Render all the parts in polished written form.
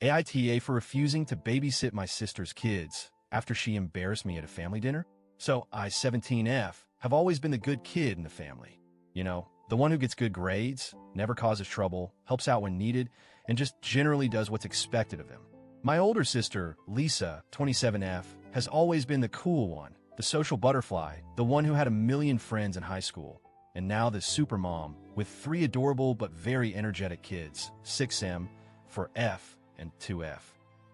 AITA for refusing to babysit my sister's kids after she embarrassed me at a family dinner. So I, 17F, have always been the good kid in the family. You know, the one who gets good grades, never causes trouble, helps out when needed, and just generally does what's expected of him. My older sister, Lisa, 27F, has always been the cool one, the social butterfly, the one who had a million friends in high school, and now the supermom with 3 adorable but very energetic kids, 6M for F and 2F.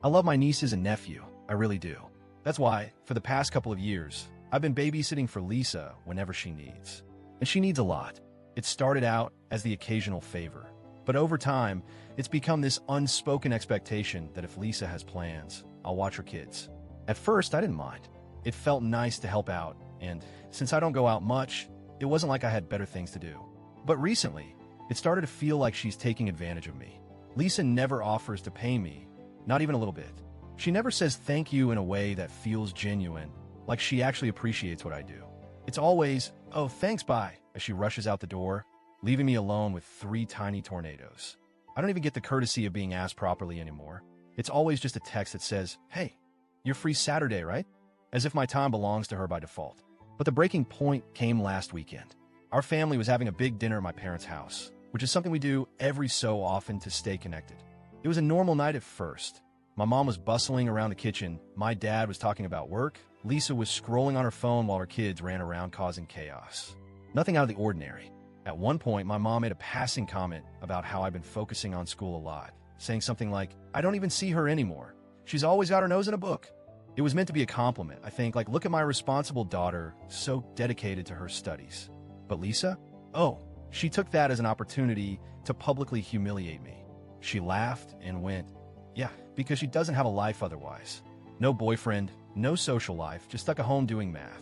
I love my nieces and nephew, I really do. That's why, for the past couple of years, I've been babysitting for Lisa whenever she needs. And she needs a lot. It started out as the occasional favor, but over time, it's become this unspoken expectation that if Lisa has plans, I'll watch her kids. At first, I didn't mind. It felt nice to help out, and since I don't go out much, it wasn't like I had better things to do. But recently, it started to feel like she's taking advantage of me. Lisa never offers to pay me, not even a little bit. She never says thank you in a way that feels genuine, like she actually appreciates what I do. It's always, oh, thanks, bye, as she rushes out the door, leaving me alone with 3 tiny tornadoes. I don't even get the courtesy of being asked properly anymore. It's always just a text that says, hey, you're free Saturday, right? As if my time belongs to her by default. But the breaking point came last weekend. Our family was having a big dinner at my parents' house, which is something we do every so often to stay connected. It was a normal night at first. My mom was bustling around the kitchen, my dad was talking about work, Lisa was scrolling on her phone while her kids ran around causing chaos. Nothing out of the ordinary. At one point, my mom made a passing comment about how I've been focusing on school a lot, saying something like, I don't even see her anymore. She's always got her nose in a book. It was meant to be a compliment, I think, like, look at my responsible daughter, so dedicated to her studies. But Lisa? Oh, she took that as an opportunity to publicly humiliate me. She laughed and went, yeah, because she doesn't have a life otherwise. No boyfriend, no social life, just stuck at home doing math.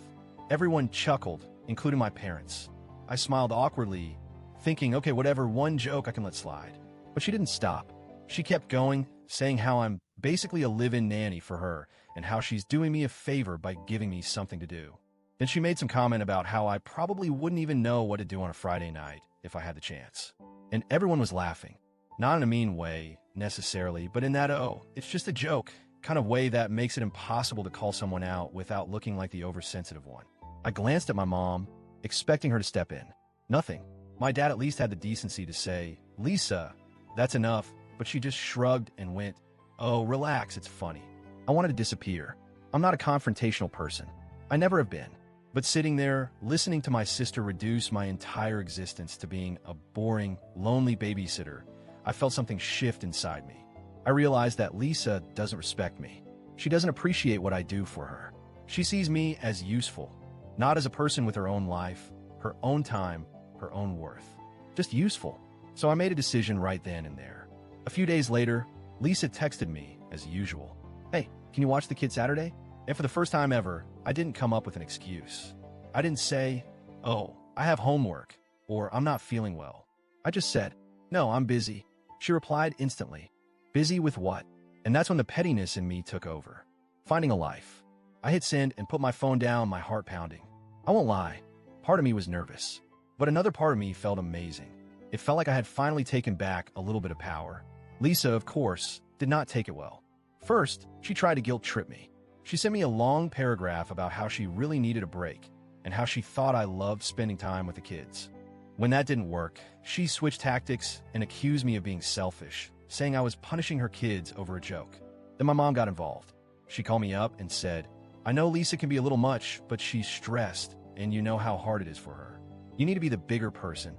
Everyone chuckled, including my parents. I smiled awkwardly, thinking, okay, whatever, one joke I can let slide. But she didn't stop. She kept going, saying how I'm basically a live-in nanny for her and how she's doing me a favor by giving me something to do. Then she made some comment about how I probably wouldn't even know what to do on a Friday night if I had the chance. And everyone was laughing. Not in a mean way, necessarily, but in that, oh, it's just a joke, kind of way that makes it impossible to call someone out without looking like the oversensitive one. I glanced at my mom, expecting her to step in. Nothing. My dad at least had the decency to say, Lisa, that's enough, but she just shrugged and went, oh, relax, it's funny. I wanted to disappear. I'm not a confrontational person. I never have been. But sitting there, listening to my sister reduce my entire existence to being a boring, lonely babysitter, I felt something shift inside me. I realized that Lisa doesn't respect me. She doesn't appreciate what I do for her. She sees me as useful, not as a person with her own life, her own time, her own worth. Just useful. So I made a decision right then and there. A few days later, Lisa texted me, as usual. Hey, can you watch the kids Saturday? And for the first time ever, I didn't come up with an excuse. I didn't say, oh, I have homework, or I'm not feeling well. I just said, no, I'm busy. She replied instantly, busy with what? And that's when the pettiness in me took over. Finding a life. I hit send and put my phone down, my heart pounding. I won't lie, part of me was nervous, but another part of me felt amazing. It felt like I had finally taken back a little bit of power. Lisa, of course, did not take it well. First, she tried to guilt-trip me. She sent me a long paragraph about how she really needed a break and how she thought I loved spending time with the kids. When that didn't work, she switched tactics and accused me of being selfish, saying I was punishing her kids over a joke. Then my mom got involved. She called me up and said, I know Lisa can be a little much, but she's stressed, and you know how hard it is for her. You need to be the bigger person.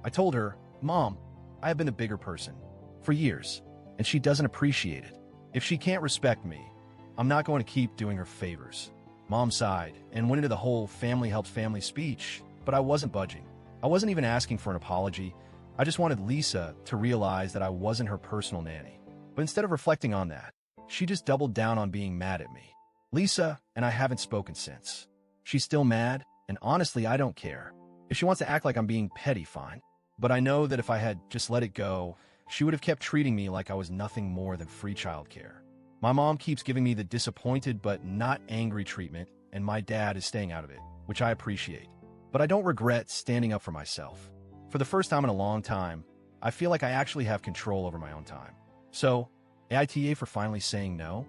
I told her, Mom, I have been the bigger person for years, and she doesn't appreciate it. If she can't respect me, I'm not going to keep doing her favors. Mom sighed and went into the whole family helps family speech, but I wasn't budging. I wasn't even asking for an apology. I just wanted Lisa to realize that I wasn't her personal nanny. But instead of reflecting on that, she just doubled down on being mad at me. Lisa and I haven't spoken since. She's still mad, and honestly, I don't care. If she wants to act like I'm being petty, fine. But I know that if I had just let it go, she would have kept treating me like I was nothing more than free childcare. My mom keeps giving me the disappointed but not angry treatment, and my dad is staying out of it, which I appreciate. But I don't regret standing up for myself. For the first time in a long time, I feel like I actually have control over my own time. So, AITA for finally saying no.